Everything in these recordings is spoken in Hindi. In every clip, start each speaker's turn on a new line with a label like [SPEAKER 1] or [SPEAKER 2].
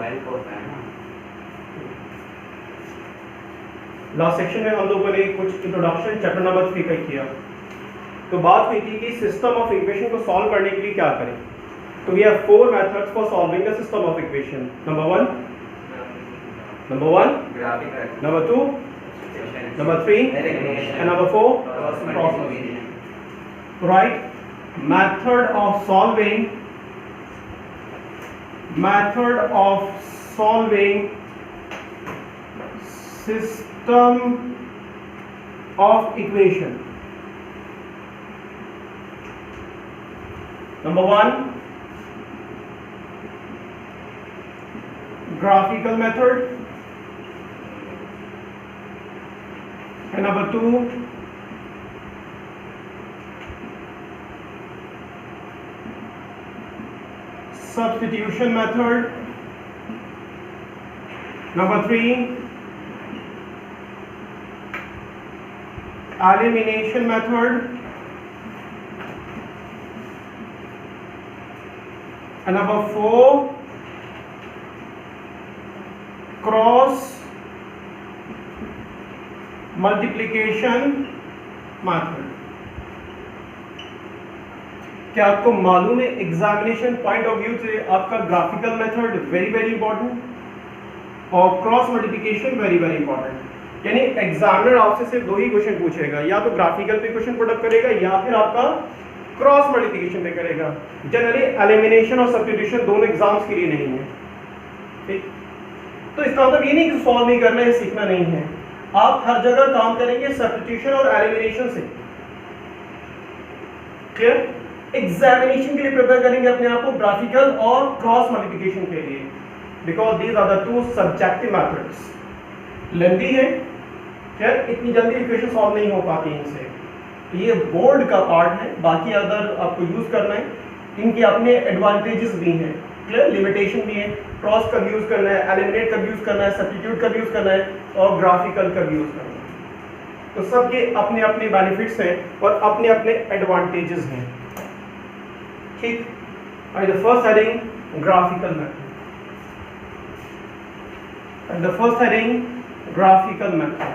[SPEAKER 1] मोबाइल को होता है ना।
[SPEAKER 2] लास्ट सेक्शन में हम लोगों ने कुछ इंट्रोडक्शन चैप्टर नंबर 3 का किया। तो बात हुई थी कि सिस्टम ऑफ इक्वेशन को सॉल्व करने के लिए क्या करें। तो we have 4 methods for solving the system of equation. Number 1
[SPEAKER 1] graphical,
[SPEAKER 2] number 2 number 3 and number 4 cross multiplication. Right? Method of solving system of equation. Number 1 graphical method, and number 2 substitution method, number 3 elimination method, and number 4 cross multiplication method. क्या आपको मालूम है एग्जामिनेशन पॉइंट ऑफ व्यू से आपका graphical method very very important और cross multiplication very very important. यानी एग्जामिनर आपसे सिर्फ 2 ही क्वेश्चन पूछेगा, या तो ग्राफिकल पे क्वेश्चन पुट अप करेगा या फिर आपका क्रॉस मल्टीप्लिकेशन पे करेगा। जनरली एलिमिनेशन और सब्स्टिट्यूशन दोनों एग्जाम्स के लिए नहीं है। ठीक, तो इसका मतलब ये नहीं कि सॉल्व नहीं करना है, सीखना नहीं है। आप हर जगह काम करेंगे सब्स्टिट्यूशन और एलिमिनेशन से। क्लियर? एग्जामिनेशन के लिए प्रिपेयर करेंगे अपने आप को ग्राफिकल और क्रॉस मल्टीप्लिकेशन के लिए, because these are the 2 subjective methods. Lengthy है, खैर इतनी जल्दी इक्वेशन सॉल्व नहीं हो पाती इनसे, ये बोर्ड का पार्ट है। बाकी अगर आपको यूज करना है, इनके अपने एडवांटेजेस भी हैं, क्लियर, लिमिटेशन भी है। क्रॉस कब यूज करना है, एलिमिनेट कब यूज करना है, सब्स्टिट्यूट कब यूज करना है और ग्राफिकल कब यूज करना है। तो सबके अपने अपने बेनिफिट्स हैं और अपने अपने एडवांटेजेस हैं। ठीक, and the first heading graphical method, and the first heading graphical method.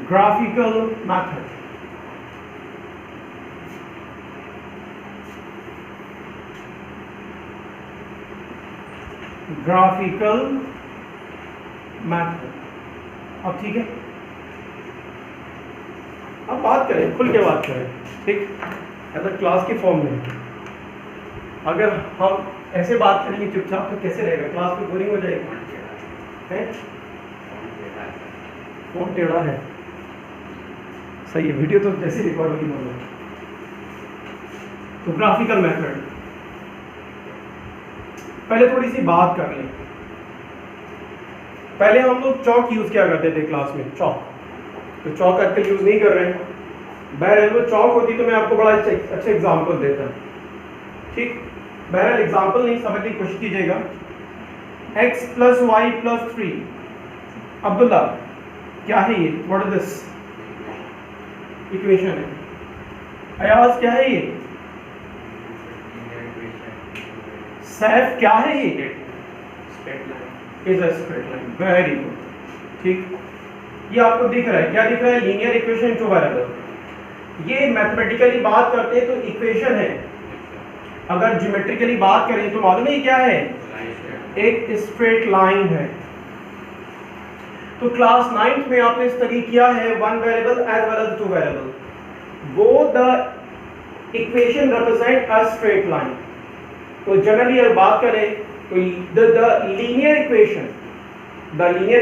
[SPEAKER 2] Graphical method. Graphical method. अब ठीक है, अब बात करें, खुल के बात करें। ठीक, अगर क्लास के फॉर्म में अगर हम ऐसे बात करेंगे चुपचाप तो कैसे रहेगा? क्लास में बोरिंग हो जाएगी। फोन टेढ़ा है, सही है, वीडियो तो जैसे रिकॉर्ड होगी बोलो। तो ग्राफिकल मेथड, पहले थोड़ी सी बात कर लें। पहले हम लोग चौक यूज किया करते थे क्लास में, चौक। तो चौक आजकल यूज नहीं कर रहे हैं। बहरहाल वो चौक होती तो मैं आपको बड़ा अच्छा एग्जांपल देता। ठीक, बहरहाल एग्जांपल नहीं, समझने की कोशिश कीजिएगा। x + y + 3, अब्दुल्ला क्या है ये? What is this? इक्वेशन है। अयाज क्या है ये? सैफ क्या है ये? Is a straight line. Very good. ठीक, ये आपको दिख रहा है, क्या दिख रहा है? Linear equation two variable. ये मैथमेटिकली बात करते हैं तो इक्वेशन है। अगर ज्योमेट्रिकली बात करें तो मालूम है क्या है? एक स्ट्रेट लाइन है। तो क्लास 9th में आपने स्टडी किया है 1 variable as well as 2 variable. Both the equation represent a straight line. तो जनरली अगर बात करें तो the linear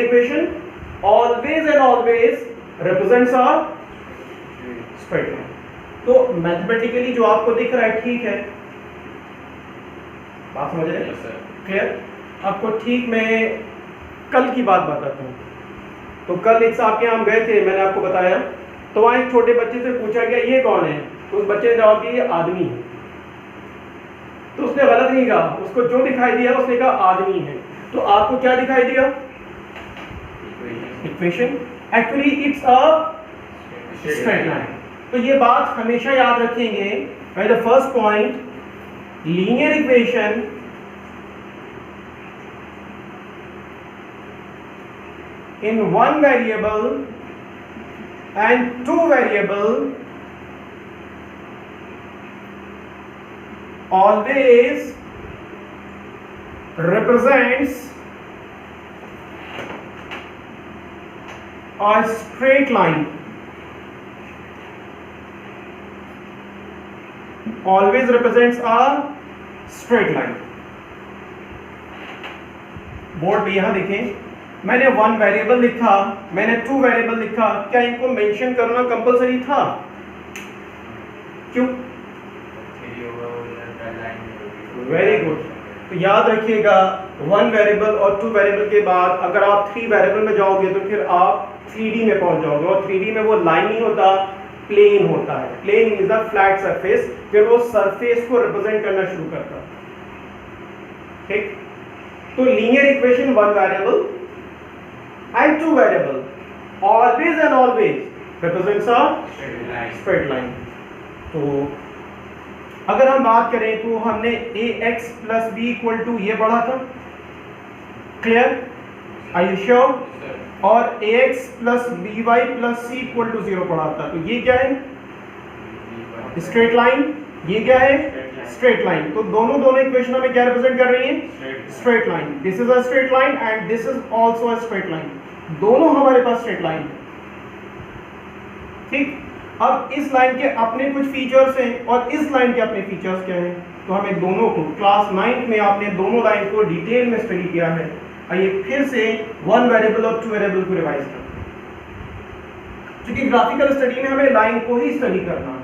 [SPEAKER 2] equation always and always represents a straight line। तो मैथमेटिकली जो आपको दिख रहा है, ठीक है, बात समझ रहे हैं? क्लियर? आपको ठीक मैं कल की बात बताता हूँ। तो कल एक साहब के यहाँ हम गए थे, मैंने आपको बताया। तो वहाँ एक छोटे बच्चे से पूछा गया ये कौन है? तो उस बच्चे ने जवाब दिया ये आदमी है। तो उसने गलत नहीं कहा, उसको जो दिखाई दिया उसने कहा आदमी है। तो आपको क्या दिखाई दिया? Equation, actually it's a straight line. तो ये बात हमेशा याद रखेंगे। By the first point, linear equation in one variable and two variable always represents a straight line, always represents a straight line। Board पे यहां देखें, मैंने वन वेरिएबल लिखा, मैंने टू वेरिएबल लिखा, क्या इनको मेंशन करना कंपलसरी था? क्यों? Very good. तो याद रखिएगा, वन वेरिएबल और टू वेरिएबल के बाद अगर आप थ्री वेरिएबल में जाओगे तो फिर आप 3D में पहुंच जाओगे, और 3D में वो लाइन नहीं होता, प्लेन होता है। Plane is the flat surface, फिर वो सरफेस को रिप्रेजेंट करना शुरू करता है। ठीक, तो linear equation one variable and two variable always and always represents a straight line। तो अगर हम बात करें तो हमने ax plus b equal to ये पढ़ा था, क्लियर? Are you sure? और ax plus by plus c equal to 0 पढ़ा था। तो ये क्या है? Straight line. ये क्या है? Straight line. तो दोनों इक्वेशन हमें क्या रिप्रेजेंट कर रही है? Straight line. This is a straight line and this is also a straight line. दोनों हमारे पास स्ट्रेट लाइन है। ठीक, अब इस लाइन के अपने कुछ फीचर्स हैं और इस लाइन के अपने फीचर्स क्या हैं, तो हमें दोनों को क्लास 9 में आपने दोनों लाइन को डिटेल में स्टडी किया है। आइए फिर से वन वेरिएबल और टू वेरिएबल को रिवाइज करते हैं, क्योंकि ग्राफिकल स्टडी में हमें लाइन को ही स्टडी करना है।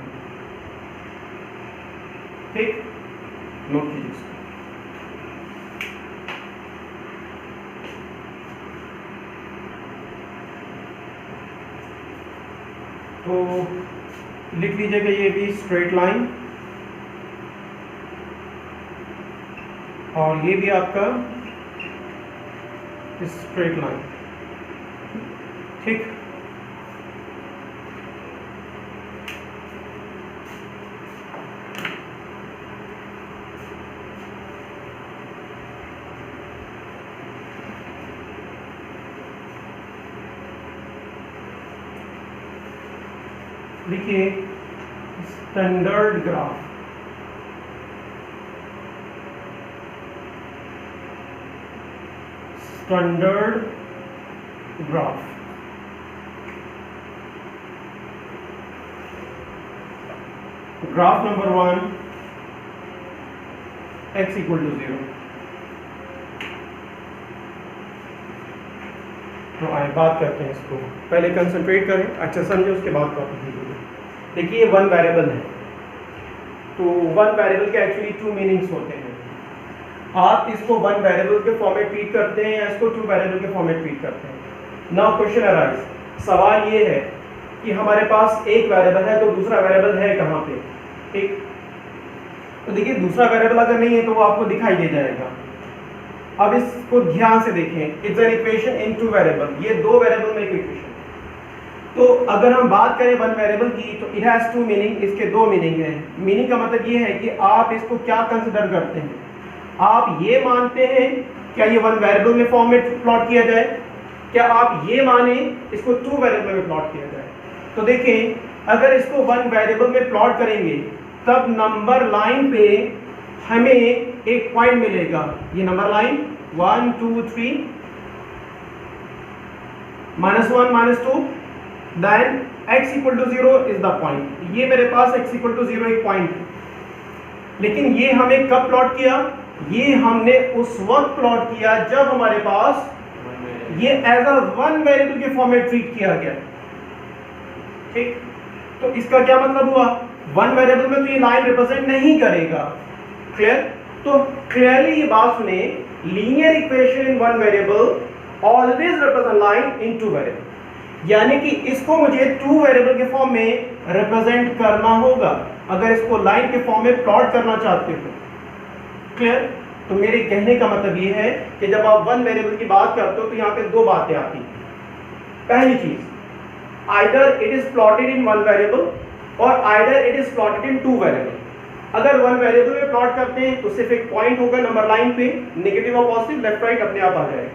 [SPEAKER 2] ठीक, नोट कीजिए। तो लिख लीजिएगा ये भी स्ट्रेट लाइन और ये भी आपका स्ट्रेट लाइन। ठीक, लिखिए standard graph. Standard graph graph number 1 x equal to 0। तो आइए बात करते हैं इसको, पहले कंसंट्रेट करें, अच्छा समझे, उसके बाद टॉपिक लीजिए। देखिए वन वेरिएबल है, तो वन वेरिएबल के एक्चुअली टू मीनिंग्स होते हैं। आप इसको वन वेरिएबल के फॉर्म में ट्रीट करते हैं या इसको टू वेरिएबल के फॉर्म में ट्रीट करते हैं। नाउ क्वेश्चन अराइज, सवाल ये है कि हमारे पास एक वेरिएबल है तो दूसरा वेरिएबल है कहाँ पे? ठीक, तो देखिए दूसरा वेरिएबल अगर नहीं है तो वो आपको दिखाई दे जाएगा। अब इसको ध्यान से देखें, it's an equation in two variable, ये दो वेरिएबल में एक इक्वेशन। तो अगर हम बात करें वन वेरिएबल की तो इट हैज टू मीनिंग, इसके दो मीनिंग है। मीनिंग का मतलब ये है कि आप इसको क्या कंसिडर करते हैं, आप ये मानते हैं क्या ये वन वेरिएबल में फॉर्म में प्लॉट किया जाए, क्या आप ये माने इसको टू वेरिएबल में प्लॉट किया जाए। तो देखें अगर इसको वन वेरिएबल में प्लॉट करेंगे तब नंबर लाइन पे हमें एक पॉइंट मिलेगा, ये number line 1 2 3 -1 -2, then x equal to 0 is the point. ये मेरे पास x इक्वल टू 0 एक पॉइंट है, लेकिन ये हमें कब प्लॉट किया? ये हमने उस वक्त प्लॉट किया जब हमारे पास ये एज अ वन वेरिएबल के फॉर्म में ट्रीट किया गया। ठीक, तो इसका क्या मतलब हुआ? वन वेरिएबल में तो ये लाइन रिप्रेजेंट नहीं करेगा। क्लियर? तो क्लियरली ये बात सुने, linear equation in one variable always represent line in two variable, यानी कि इसको मुझे टू वेरिएबल के फॉर्म में रिप्रेजेंट करना होगा अगर इसको लाइन के फॉर्म में प्लॉट करना चाहते हो। क्लियर? तो मेरे कहने का मतलब ये है कि जब आप वन वेरिएबल की बात करते हो तो यहाँ पे दो बातें आती हैं। पहली चीज, either it is plotted in one variable और either it is plotted in two variable. अगर वन वेरिएबल में प्लॉट करते हैं तो सिर्फ एक पॉइंट होगा नंबर लाइन पे, नेगेटिव और पॉजिटिव लेफ्ट राइट अपने आप आ जाएगा।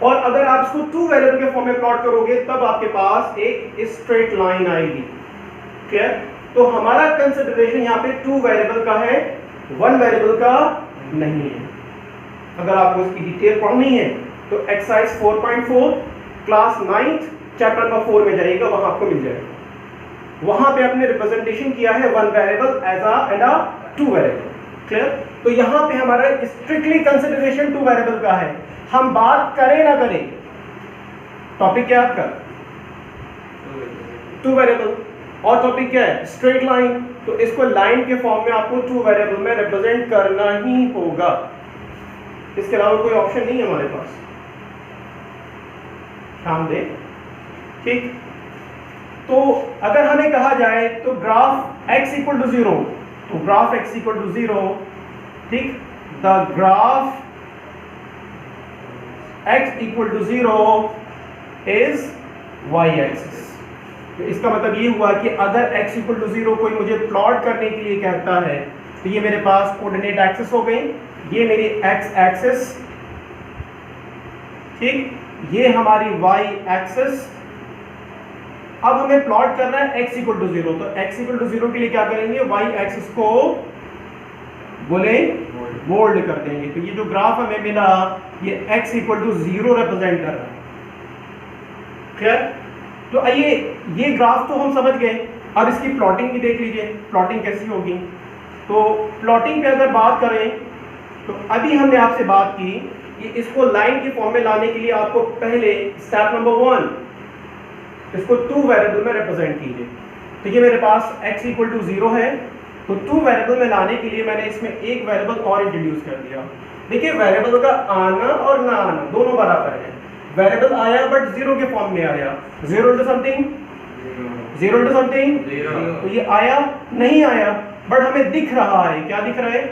[SPEAKER 2] और अगर आप इसको टू वेरिएबल के फॉर्म में प्लॉट करोगे तब आपके पास एक स्ट्रेट लाइन आएगी। क्लियर? तो हमारा कंसिडरेशन यहाँ पे टू वेरिएबल का है, वन वेरिएबल का नहीं है। अगर आपको इसकी डिटेल पढ़नी है तो exercise 4.4 class 9th chapter number 4 में जाइएगा, वहां आपको मिल जाएगा। वहां पे आपने रिप्रेजेंटेशन किया है one variable as a two variable. Clear? तो यहाँ पे हमारा स्ट्रिक्टली कंसिडरेशन टू वेरिएबल का है। हम बात करें ना करें, टॉपिक क्या है आपका? Two variable. और टॉपिक क्या है? Straight line. तो इसको लाइन के फॉर्म में आपको टू वेरिएबल में रिप्रेजेंट करना ही होगा, इसके अलावा कोई ऑप्शन नहीं है हमारे पास। ध्यान दें, ठीक? तो अगर हमें कहा जाए तो ग्राफ x इक्वल टू 0, तो ग्राफ x इक्वल टू 0, ठीक, the graph x equal to 0 is y axis. तो इसका मतलब ये हुआ कि अगर x इक्वल टू 0 कोई मुझे प्लॉट करने के लिए कहता है तो ये मेरे पास कोऑर्डिनेट एक्सिस हो गई, ये मेरी x एक्सिस, ठीक, ये हमारी y एक्सिस। अब हमें प्लॉट करना है x इक्वल टू 0, तो x इक्वल टू 0 के लिए क्या करेंगे? y एक्सिस को बोले बोल्ड कर देंगे। तो ये जो ग्राफ हमें मिला ये x इक्वल टू 0 रिप्रेजेंट कर रहा है। क्लियर? तो आइए, ये ग्राफ तो हम समझ गए, अब इसकी प्लॉटिंग भी देख लीजिए, प्लॉटिंग कैसी होगी। तो प्लॉटिंग पे अगर बात करें तो अभी हमने आपसे बात की कि इसको लाइन की फॉर्म में लाने के लिए आपको पहले स्टेप नंबर 1 इसको टू वेरिएबल में रिप्रेजेंट कीजिए। तो ये मेरे पास x इक्वल टू 0 है, तो टू वेरिएबल में लाने के लिए मैंने इसमें एक वेरिएबल और इंट्रोड्यूस कर दिया। देखिए, वेरिएबल का आना और ना आना दोनों बराबर है। वेरिएबल आया बट 0 के फॉर्म में आया, 0 into something 0 into something 0। तो ये आया नहीं आया बट हमें दिख रहा है, क्या दिख रहा है?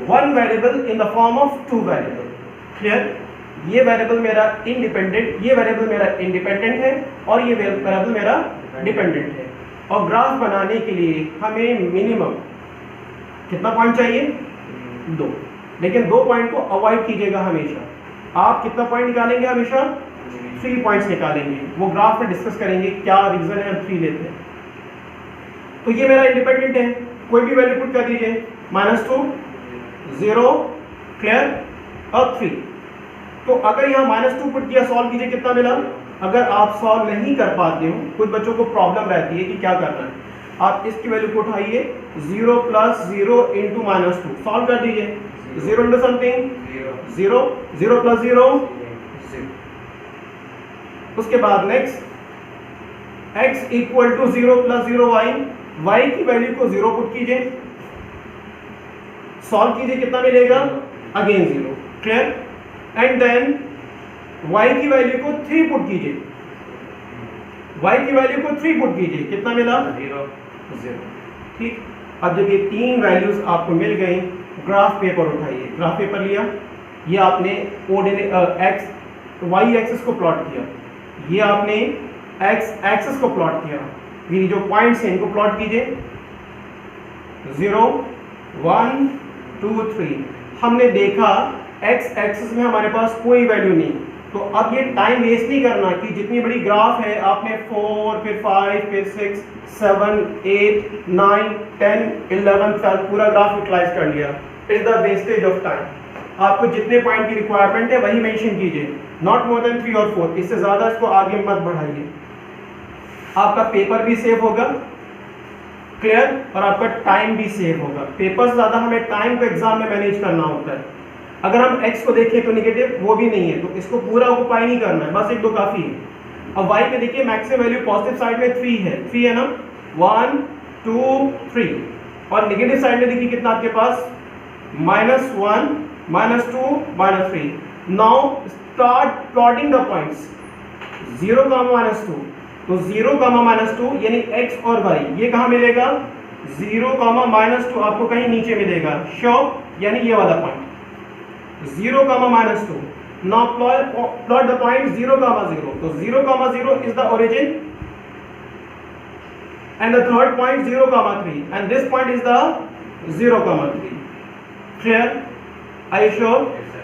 [SPEAKER 2] One variable in the form of to variable. Clear? ये वेरिएबल मेरा इंडिपेंडेंट, ये वेरिएबल मेरा इंडिपेंडेंट है और ये वेरिएबल मेरा डिपेंडेंट है। और ग्राफ बनाने के लिए हमें मिनिमम कितना पॉइंट चाहिए? 2। लेकिन 2 पॉइंट को अवॉइड कीजिएगा हमेशा। आप कितना पॉइंट निकालेंगे? हमेशा 3 पॉइंट्स निकालेंगे। वो ग्राफ में डिस्कस करेंगे क्या रीजन है हम 3 लेते हैं। तो ये मेरा इंडिपेंडेंट है, कोई भी वैल्यू पुट कर दीजिए, -2 0 क्लियर और 3। तो अगर यहाँ -2 पुट किया, सॉल्व कीजिए, कितना मिला? अगर आप सॉल्व नहीं कर पाते हो, कुछ बच्चों को प्रॉब्लम रहती है कि क्या करना है, आप इसकी वैल्यू को उठाइए, 0 + 0 × -2 सॉल्व कर दीजिए। 0 into something 0, 0 + 0 0। उसके बाद next x equal to 0 + 0 y की वैल्यू को 0 पुट कीजिए, सॉल्व कीजिए, कितना मिलेगा? Again 0। Clear? And then y की वैल्यू को 3 पुट कीजिए, y की वैल्यू को 3 पुट कीजिए, कितना मिला? 0 0। ठीक। अब जब ये 3 वैल्यूज आपको मिल गई, ग्राफ पेपर उठाइए, ग्राफ पेपर लिया, ये आपने y एक्सिस को प्लॉट किया, ये आपने x एक्सिस को प्लॉट किया, ये जो पॉइंट्स हैं इनको प्लॉट कीजिए, 0 1 2 3। हमने देखा x एक्सिस में हमारे पास कोई वैल्यू नहीं, तो अब ये टाइम वेस्ट नहीं करना कि जितनी बड़ी ग्राफ है आपने 4 फिर 5 फिर 6 7 8 9 10 11 12 पूरा ग्राफ यूटिलाइज कर लिया। It's the wastage of time. आपको जितने पॉइंट की रिक्वायरमेंट है वही मेंशन कीजिए, नॉट मोर देन 3 और 4, इससे ज़्यादा इसको आगे मत बढ़ाइए। आपका पेपर भी सेव होगा, क्लियर, और आपका टाइम भी सेव होगा। पेपर से ज़्यादा हमें टाइम को एग्जाम में मैनेज करना होता है। अगर हम x को देखें तो निगेटिव वो भी नहीं है, तो इसको पूरा ऑक्यूपाई नहीं करना है, बस 1 2 काफ़ी है। अब y पे देखिए मैक्सिमम वैल्यू पॉजिटिव साइड में 3 है ना, 1 2 3, और नेगेटिव साइड में देखिए कितना आपके पास -1 -2 -3। Now start plotting the points 0, -2, तो 0, -2 यानी x और y ये कहाँ मिलेगा? 0, -2 आपको कहीं नीचे मिलेगा, श्योर, यानी ये वाला point 0, -2। Now plot the point 0, 0. So 0, 0 is the origin, and the third point 0, 3, and this point is the 0, 3. Clear? Are you sure?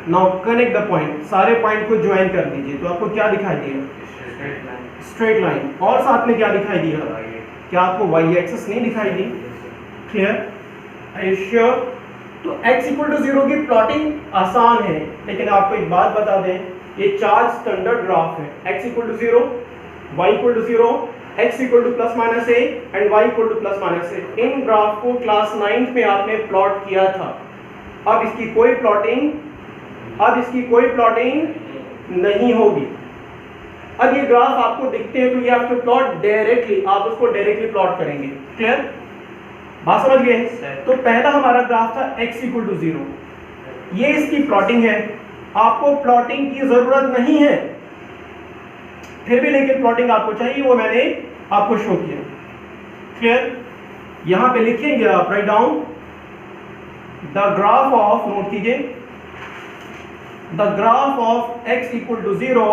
[SPEAKER 2] Now connect the point. सारे पॉइंट को ज्वाइन कर दीजिए। तो आपको क्या दिखाई दिया? Straight line. और साथ में क्या दिखाई दिया? क्या आपको y एक्सिस नहीं दिखाई दी? क्लियर? Are you sure? तो x इक्वल टू 0 की प्लॉटिंग आसान है, लेकिन आपको एक बात बता दें, ये चार्ज स्टैंडर्ड ग्राफ है। x equal to 0, y equal to 0, x equal to plus minus a and y equal to plus minus a। इन ग्राफ को क्लास 9th में आपने प्लॉट किया था। अब इसकी कोई प्लॉटिंग नहीं होगी। अब ये ग्राफ आपको दिखते हैं तो ये आपको प्लॉट डायरेक्टली, आप उसको डायरेक्टली प्लॉट करेंगे। क्लियर? बात समझ गए? तो पहला हमारा ग्राफ था x इक्वल टू 0, ये इसकी प्लॉटिंग है। आपको प्लॉटिंग की जरूरत नहीं है, फिर भी लेकिन प्लॉटिंग आपको चाहिए, वो मैंने आपको शो किया। क्लियर? यहां पे लिखेंगे आप, write down the graph of, note कीजिए, the graph of x equal to 0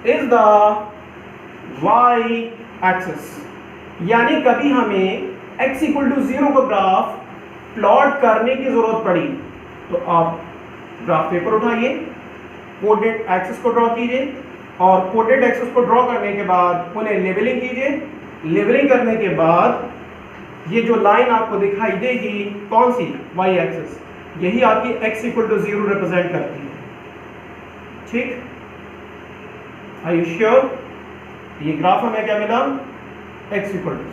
[SPEAKER 2] is the y axis. यानी कभी हमें x इक्वल टू 0 का ग्राफ प्लॉट करने की जरूरत पड़ी तो आप ग्राफ पेपर उठाइए, कोऑर्डिनेट एक्सिस को ड्रॉ कीजिए, और कोऑर्डिनेट एक्सिस को ड्रॉ करने के बाद उन्हें लेवलिंग कीजिए। लेवलिंग करने के बाद ये जो लाइन आपको दिखाई देगी, कौन सी? y एक्सिस, यही आपकी x इक्वल टू 0 रिप्रेजेंट करती है। ठीक? Are you sure? ये ग्राफ हमें क्या मिला? x equal to 0।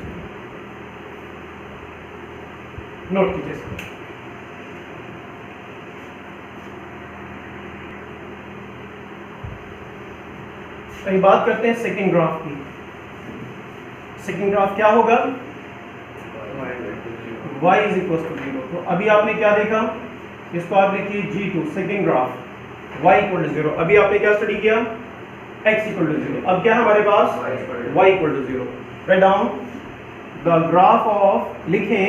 [SPEAKER 2] नोट कीजिए इसको। अभी बात करते हैं सेकंड ग्राफ की। सेकंड ग्राफ क्या होगा? y is equal to 0। तो अभी आपने क्या देखा? इसको आप देखिए G2 second graph, y equal to 0। अभी आपने क्या स्टडी किया? x equal to 0। अब क्या है हमारे पास? y equal to 0। Write down the graph of, लिखें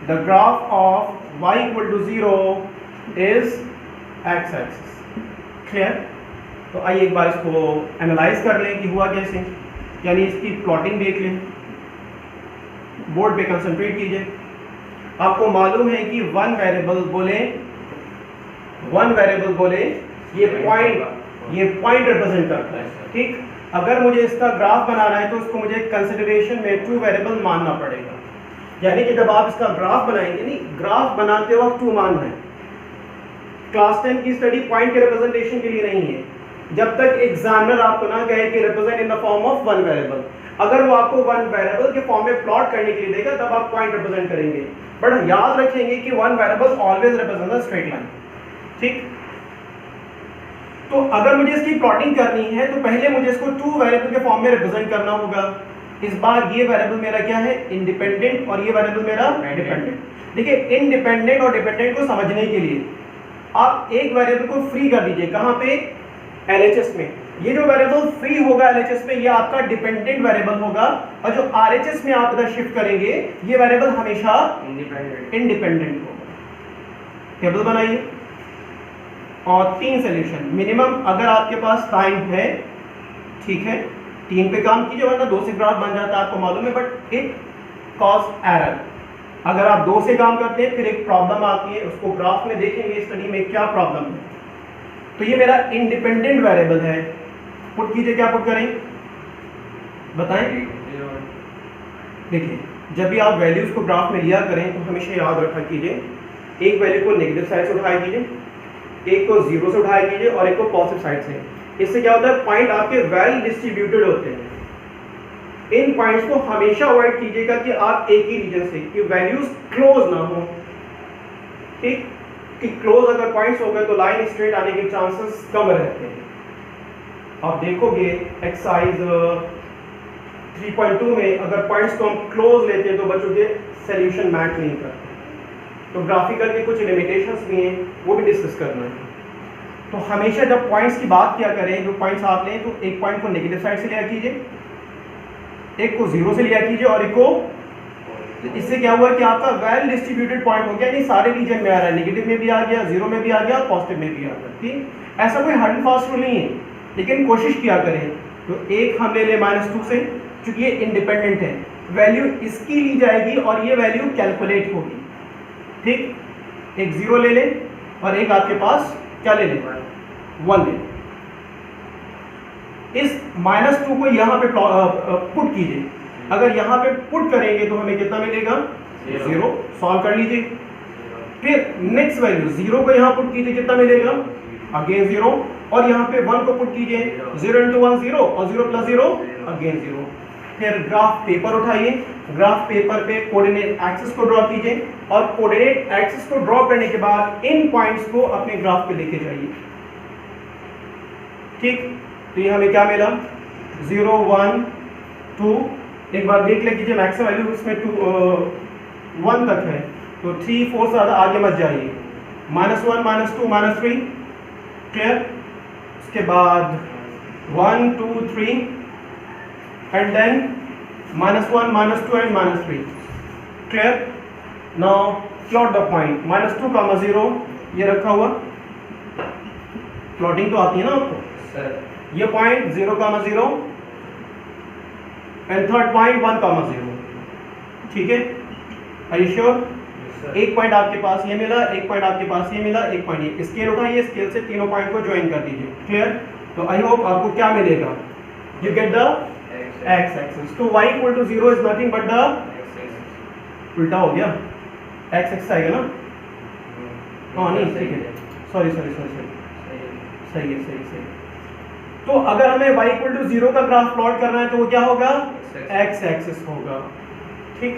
[SPEAKER 2] the graph of y equal to 0 is x axis. Clear? तो आइए एक बार इसको एनालाइज कर लें कि हुआ कैसे, यानी इसकी प्लॉटिंग देख लें। बोर्ड पे कंसंट्रेट कीजिए। आपको मालूम है कि वन वेरिएबल बोले ये पॉइंट रिप्रेजेंट करता है। ठीक? अगर मुझे इसका ग्राफ बनाना है तो उसको मुझे कंसिडरेशन में 2 वेरिएबल मानना पड़ेगा। यानी कि जब आप इसका ग्राफ बनाएंगे, नहीं, ग्राफ बनाते वक्त 2 मानना है। क्लास 10 की स्टडी पॉइंट के रिप्रेजेंटेशन के लिए नहीं है, जब तक एग्जामिनर आपको ना कहे कि represent in the form of one variable. अगर वो आपको वन वेरिएबल के फॉर्म में प्लॉट करने के लिए देगा तब आप पॉइंट रिप्रेजेंट करेंगे, बट याद रखेंगे कि one variable always represent the straight line. ठीक? तो अगर मुझे इसकी प्लॉटिंग करनी है तो पहले मुझे इसको 2 वेरिएबल के फॉर्म में रिप्रेजेंट करना होगा। इस बार ये वेरिएबल मेरा क्या है? इंडिपेंडेंट, और ये वेरिएबल मेरा डिपेंडेंट। देखिए, इंडिपेंडेंट और डिपेंडेंट को समझने के लिए आप एक वेरिएबल को फ्री कर दीजिए। कहां पे? LHS में। ये जो वेरिएबल फ्री होगा LHS में, ये आपका डिपेंडेंट वेरिएबल होगा, और जो RHS में आप इधर शिफ्ट करेंगे ये वेरिएबल हमेशा इंडिपेंडेंट होगा। टेबल बनाइए और 3 सॉल्यूशन मिनिमम, अगर आपके पास टाइम है, ठीक है, 3 पे काम कीजिए, वरना 2 से ग्राफ बन जाता है, आपको मालूम है, बट इट कॉज एरर। अगर आप 2 से काम करते हैं फिर एक प्रॉब्लम आती है, उसको ग्राफ में देखेंगे स्टडी में क्या प्रॉब्लम है। तो ये मेरा इंडिपेंडेंट वेरिएबल है, पुट कीजिए, क्या पुट करें बताएं। देखिए, जब भी आप वैल्यूज को ग्राफ में लिया करें तो हमेशा याद रखा कीजिए, एक वैल्यू को नेगेटिव साइड से उठाया कीजिए, एक को 0 से उठाया कीजिए, और एक को पॉजिटिव साइड से। इससे क्या होता है? पॉइंट आपके वेल डिस्ट्रीब्यूटेड होते हैं। इन पॉइंट्स को हमेशा अवॉइड कीजिएगा कि आप एक ही रीजन से, कि वैल्यूज क्लोज ना हो। ठीक? कि क्लोज अगर पॉइंट्स हो गए तो लाइन स्ट्रेट आने के चांसेस कम रहते हैं। आप देखोगे एक्सरसाइज 3.2 में अगर पॉइंट्स को हम क्लोज लेते हैं तो बच्चों के सॉल्यूशन मैच नहीं करते। तो ग्राफिकल के कुछ लिमिटेशंस भी हैं, वो भी डिस्कस करना है। तो हमेशा जब पॉइंट्स की बात किया करें, जो पॉइंट्स आप लें, तो एक पॉइंट को नेगेटिव साइड से लिया कीजिए, एक को 0 से लिया कीजिए, और एक को तो इससे क्या हुआ कि आपका वेल डिस्ट्रीब्यूटेड पॉइंट हो गया, यानी सारे रीजन में आ रहा है, नेगेटिव में भी आ गया, जीरो में भी आ गया, पॉजिटिव में भी आ गया। ठीक, ऐसा कोई हार्ड एंड फास्ट रूल नहीं है, लेकिन कोशिश किया करें। तो एक हम ले लें -2 से, क्योंकि ये इंडिपेंडेंट है, वैल्यू इसकी ली जाएगी और ये वैल्यू कैलकुलेट होगी। ठीक, एक 0 ले लें और एक आपके पास क्या ले लें, 1 ले लें। इस -2 को यहाँ पे पुट कीजिए, अगर यहाँ पे पुट करेंगे तो हमें कितना मिलेगा, 0। सॉल्व कर लीजिए। फिर नेक्स्ट वैल्यू 0 को यहाँ पुट कीजिए, कितना मिलेगा, अगेन 0, और यहाँ पे 1 को पुट कीजिए, 0 × 1 0 और 0 + 0 अगेन 0। फिर ग्राफ पेपर उठाइए, ग्राफ पेपर पे कोऑर्डिनेट एक्सिस को ड्रॉ कीजिए और कोऑर्डिनेट एक्सिस को ड्रॉ करने के बाद इन पॉइंट्स को अपने ग्राफ पे लेके जाइए। ठीक, तो ये हमें क्या मिला, 0 1 2, एक बार देख ले कीजिए मैक्सिमम वैल्यू उसमें 1 तक है, तो 3 4 से ज़्यादा आगे मत जाइए। -1 -2 -3, क्लियर। उसके बाद 1 2 3 and then -1 -2 and -3, clear. Now plot the point -2, 0 ये रखा हुआ, प्लॉटिंग तो आती है ना आपको सर। ये पॉइंट 0, 0 एंड थर्ड पॉइंट 1, 0। ठीक है, आर यू श्योर? एक पॉइंट आपके पास ये मिला, एक पॉइंट आपके पास ये मिला, एक पॉइंट ये। स्केल उठाइए, स्केल से तीनों पॉइंट को ज्वाइन कर दीजिए, क्लियर। तो आई होप आपको क्या मिलेगा, you get the x axis. तो y = 0 is nothing but the, उल्टा हो गया, x एक्सिस आएगा ना, हाँ नहीं ठीक है, सॉरी सही है। तो अगर हमें y = 0 का ग्राफ प्लॉट करना है तो वो क्या होगा, x एक्सिस होगा। ठीक,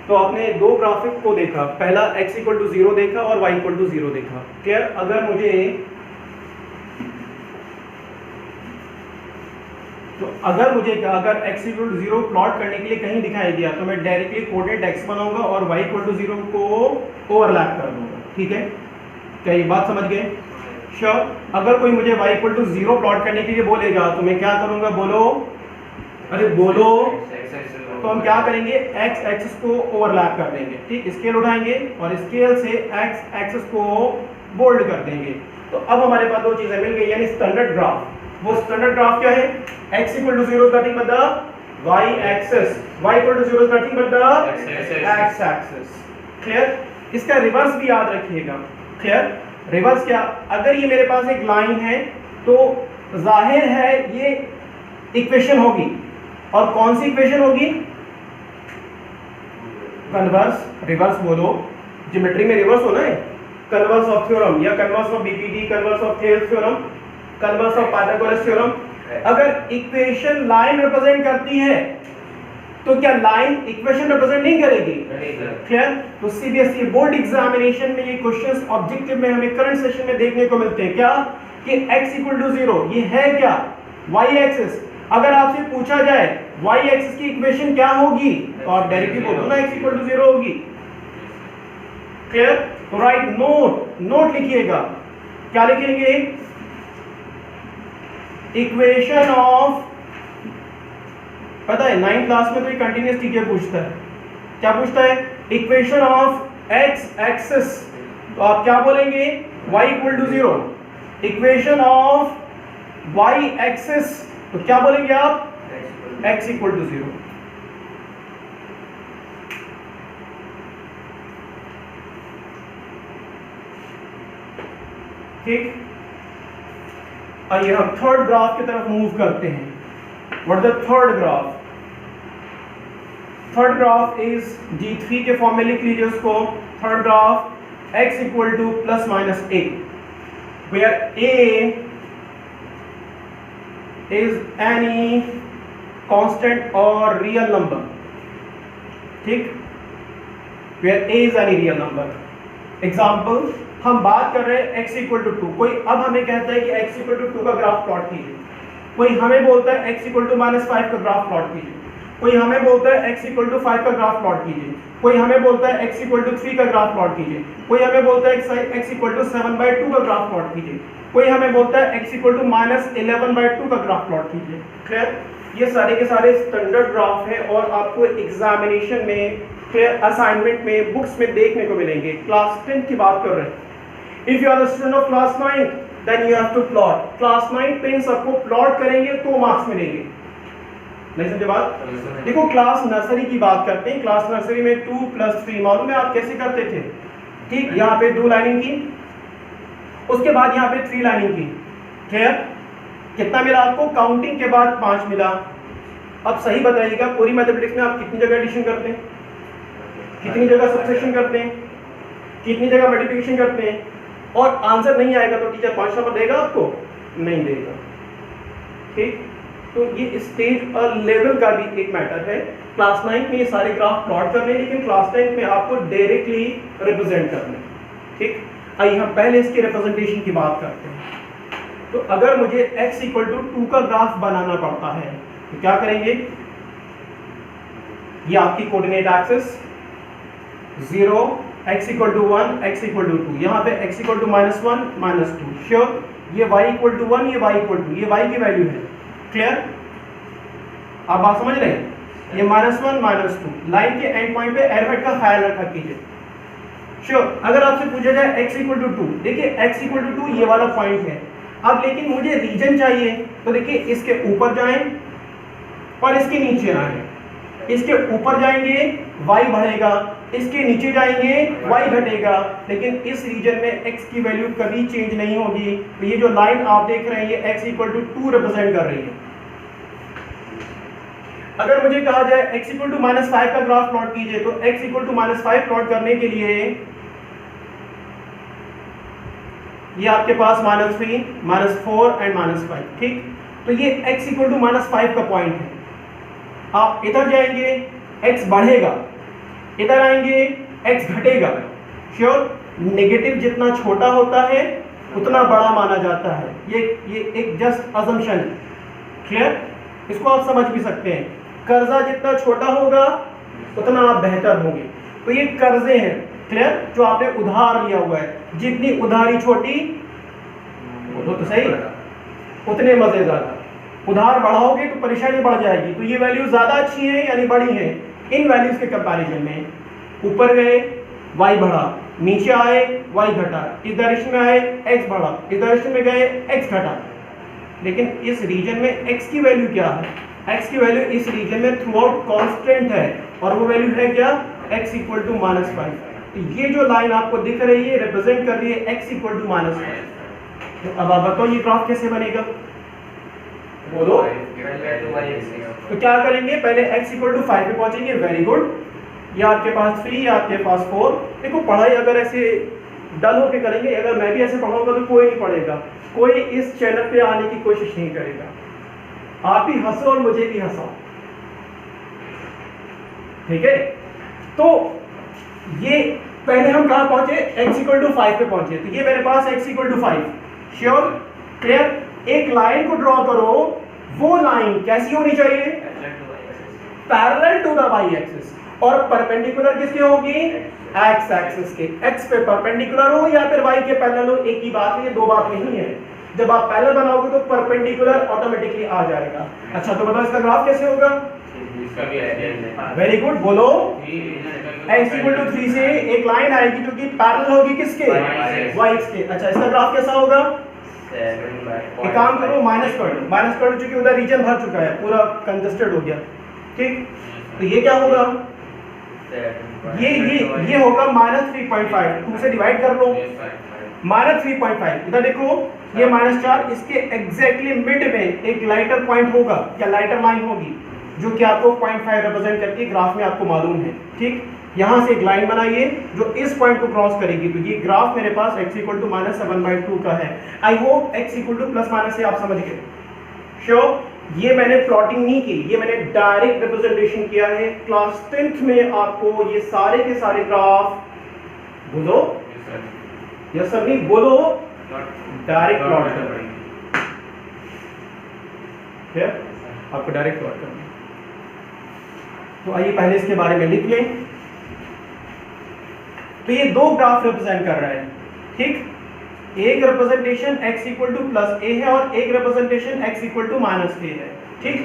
[SPEAKER 2] तो आपने दो ग्राफिक को देखा, पहला x = 0 देखा और y = 0 देखा, क्लियर। अगर मुझे अगर x = 0 प्लॉट करने के लिए कहीं दिखाई दिया तो मैं डायरेक्टली कोऑर्डिनेट x बनाऊंगा और y = 0 को ओवरलैप कर दूंगा। ठीक है, क्या ये बात समझ गए? श्योर। अगर कोई मुझे y = 0 प्लॉट करने के लिए बोलेगा तो मैं क्या करूंगा, बोलो, अरे बोलो। तो हम क्या करेंगे, x एक्सिस को ओवरलैप कर देंगे। ठीक, स्केल उठाएंगे और स्केल से x एक्सिस को बोल्ड कर देंगे। तो अब हमारे पास दो चीजें मिल गई, यानी स्टैंडर्ड ग्राफ। वो स्टैंडर्ड ग्राफ क्या है, x = 0 is nothing but the y axis, y = 0 is nothing but the x axis, clear. इसका रिवर्स भी याद रखिएगा, क्लियर। रिवर्स क्या, अगर ये मेरे पास एक लाइन है तो जाहिर है ये इक्वेशन होगी, और कौन सी इक्वेशन होगी, कन्वर्स। रिवर्स बोलो, ज्योमेट्री में रिवर्स होना है, कन्वर्स ऑफ थ्योरम या converse of BPT, converse of Thales theorem, converse of Pythagoras theorem. अगर इक्वेशन लाइन रिप्रेजेंट करती है तो क्या लाइन इक्वेशन रिप्रेजेंट नहीं करेगी, क्लियर। तो सीबीएसई बोर्ड एग्जामिनेशन में ये क्वेश्चंस ऑब्जेक्टिव में हमें करंट सेशन में देखने को मिलते हैं, क्या कि x = 0 ये है क्या, y एक्सिस। अगर आपसे पूछा जाए y एक्सिस की इक्वेशन क्या होगी तो आप डायरेक्टली बोलो ना x = 0 होगी, क्लियर। तो राइट नोट लिखिएगा, क्या लिखेंगे, इक्वेशन ऑफ, पता है 9th क्लास में तो ये कंटिन्यूअस टीके पूछता है, क्या पूछता है, इक्वेशन ऑफ x एक्सिस। तो आप क्या बोलेंगे, y = 0। Equation of y axis, तो क्या बोलेंगे आप, x = 0। ठीक, आइए हम थर्ड ग्राफ की तरफ मूव करते हैं। What the third graph, third graph is D3 के फॉर्म में लिख लीजिए उसको। Third graph x = ±a, where a is any constant or real number। ठीक, where a is any real number। Example, हम बात कर रहे हैं x = 2। कोई अब हमें कहता है कि x = 2 का ग्राफ प्लॉट कीजिए, कोई हमें बोलता है x = -5 का ग्राफ प्लॉट कीजिए। कोई हमें बोलता है x इक्वल टू 5 का ग्राफ प्लॉट कीजिए, कोई हमें बोलता है x इक्वल टू 3 का ग्राफ प्लॉट कीजिए, कोई हमें बोलता है x इक्वल टू 7/2 का ग्राफ प्लॉट कीजिए, कोई हमें बोलता है x इक्वल टू -11/2 का ग्राफ प्लॉट कीजिए। क्लियर? ये सारे के सारे स्टैंडर्ड ग्राफ हैं और आपको एग्जामिनेशन में, क्लियर, असाइनमेंट में, बुक्स में देखने को मिलेंगे। क्लास 10 की बात कर रहे हैं। If you are the student of class 9 then you have to plot. Class 9 पे इन सबको प्लॉट करेंगे तो मार्क्स मिलेंगे। नहीं समझे बात? देखो क्लास नर्सरी की बात करते हैं। क्लास नर्सरी में 2 + 3 मालूम है आप कैसे करते थे? ठीक, यहाँ पे 2 लाइनिंग की, उसके बाद यहाँ पे 3 लाइनिंग की। क्लियर? कितना मिला आपको? काउंटिंग के बाद 5 मिला। अब सही बताइएगा, पूरी मैथमेटिक्स में आप कितनी जगह एडिशन करते हैं, कितनी जगह सब्ट्रैक्शन करते हैं, कितनी जगह मल्टीप्लिकेशन करते हैं? और आंसर नहीं आएगा तो टीचर 5 नंबर देगा आपको? नहीं देगा। ठीक, तो ये स्टेज और लेवल का भी एक मैटर है। क्लास 9 में ये सारे ग्राफ प्लॉट करने, लेकिन क्लास 10 में आपको डायरेक्टली रिप्रेजेंट करने। ठीक, आइए हम पहले इसके रिप्रेजेंटेशन की बात करते हैं। तो अगर मुझे x इक्वल टू 2 का ग्राफ बनाना पड़ता है तो क्या करेंगे? ये आपकी coordinate axis 0, x equal to 1, x equal to 2, यहाँ पे x इक्वल टू -1, -2। श्योर? ये y इक्वल टू 1, ये y इक्वल टू, ये y की वैल्यू है। क्लियर? आप बात समझ रहे हैं? ये -1, -2 लाइन के एंड पॉइंट पे एरोहेड का ख्याल रखा कीजिए। श्योर? अगर आपसे पूछा जाए x इक्वल टू 2, देखिए x इक्वल टू 2 ये वाला पॉइंट है। अब लेकिन मुझे रीजन चाहिए, तो देखिए इसके ऊपर जाएं और इसके नीचे आएं। इसके ऊपर जाएंगे y बढ़ेगा, इसके नीचे जाएंगे y घटेगा, लेकिन इस रीजन में x की वैल्यू कभी चेंज नहीं होगी। तो ये जो लाइन आप देख रहे हैं ये x इक्वल टू 2 रिप्रेजेंट कर रही है। अगर मुझे कहा जाए x इक्वल टू -5 का ग्राफ प्लॉट कीजिए, तो x इक्वल टू -5 प्लॉट करने के लिए ये आपके पास -3, -4 एंड -5। ठीक, तो ये x इक्वल टू -5 का पॉइंट है। आप इधर जाएंगे x बढ़ेगा, इधर आएंगे x घटेगा। श्योर? नेगेटिव जितना छोटा होता है उतना बड़ा माना जाता है। ये एक जस्ट अजम्पशन है। क्लियर? इसको आप समझ भी सकते हैं। कर्जा जितना छोटा होगा उतना आप बेहतर होंगे। तो ये कर्जे हैं, क्लियर, जो आपने उधार लिया हुआ है। जितनी उधारी छोटी, बोलो तो सही, उतने मजे ज्यादा। उधार बढ़ाओगे तो परेशानी बढ़ जाएगी। तो ये वैल्यू ज्यादा अच्छी है यानी बड़ी है इन वैल्यूज के कंपैरिजन में। ऊपर गए y बढ़ा, नीचे आए y घटा, इस डायरेक्शन में आए x बढ़ा, इस डायरेक्शन में गए x घटा। लेकिन इस रीजन में x की वैल्यू क्या है? x की वैल्यू इस रीजन में थ्रू आउट कांस्टेंट है, और वो वैल्यू है क्या? x equal to -5। तो ये जो लाइन आपको दिख रही है रिप्रेजेंट कर रही है x इक्वल टू -5। तो अब आप बताओ ये ग्राफ कैसे बनेगा? बोलो। तो क्या करेंगे? पहले x इक्वल टू 5 पे पहुंचेंगे। Very good. ये आपके पास 3, ये आपके पास 4। देखो पढ़ाई अगर ऐसे डल होके करेंगे, अगर मैं भी ऐसे पढ़ाऊंगा तो कोई नहीं पढ़ेगा, कोई इस चैनल पे आने की कोशिश नहीं करेगा। आप ही हंसो और मुझे भी हंसाओ। ठीक है? तो ये पहले हम कहाँ पहुंचे? x इक्वल टू 5 पे पहुंचे। तो ये मेरे पास x equal to 5। Sure? Clear? एक लाइन को ड्रॉ करो, वो लाइन कैसी होनी चाहिए? Parallel to the y axis, और परपेंडिकुलर किसके होगी? x एक्सिस के। x पे परपेंडिकुलर हो या फिर y के पैरेलल हो, एक ही बात है, ये दो बात नहीं है। जब आप पैरेलल बनाओगे तो परपेंडिकुलर ऑटोमेटिकली आ जाएगा। अच्छा, तो बताओ इसका ग्राफ कैसे होगा? वेरी गुड, बोलो। x इक्वल टू 3 से एक लाइन आएगी जो कि पैरेलल होगी किसके? y के। अच्छा, इसका ग्राफ कैसा होगा? एक काम करो, माइनस कर दो। माइनस कर दो क्योंकि उधर रीजन भर चुका है, पूरा कंजस्टेड हो गया। ठीक, तो ये क्या होगा? ये होगा -3.5। 2 से डिवाइड कर लो, -3.5। इधर देखो ये -4, इसके एग्जैक्टली मिड में एक लाइटर पॉइंट होगा या लाइटर लाइन होगी जो कि आपको 0.5 रिप्रेजेंट करती है, ग्राफ में आपको मालूम है। ठीक, यहाँ से एक लाइन बनाइए जो इस पॉइंट को क्रॉस करेगी। तो ये ग्राफ मेरे पास x इक्वल टू -7/2 का है। I hope x equal to plus minus से आप समझ गए। श्योर? ये मैंने प्लॉटिंग नहीं की, ये मैंने डायरेक्ट रिप्रेजेंटेशन किया है। क्लास 10th में आपको ये सारे के सारे ग्राफ, बोलो यस सर, नहीं बोलो, डायरेक्ट प्लॉट करना है। आपको डायरेक्ट प्लॉट करना है। तो आइए पहले इसके बारे में लिख लें। तो ये दो ग्राफ रिप्रेजेंट कर रहा है, ठीक। एक representation x equal to plus a है और एक representation x equal to minus a है, ठीक।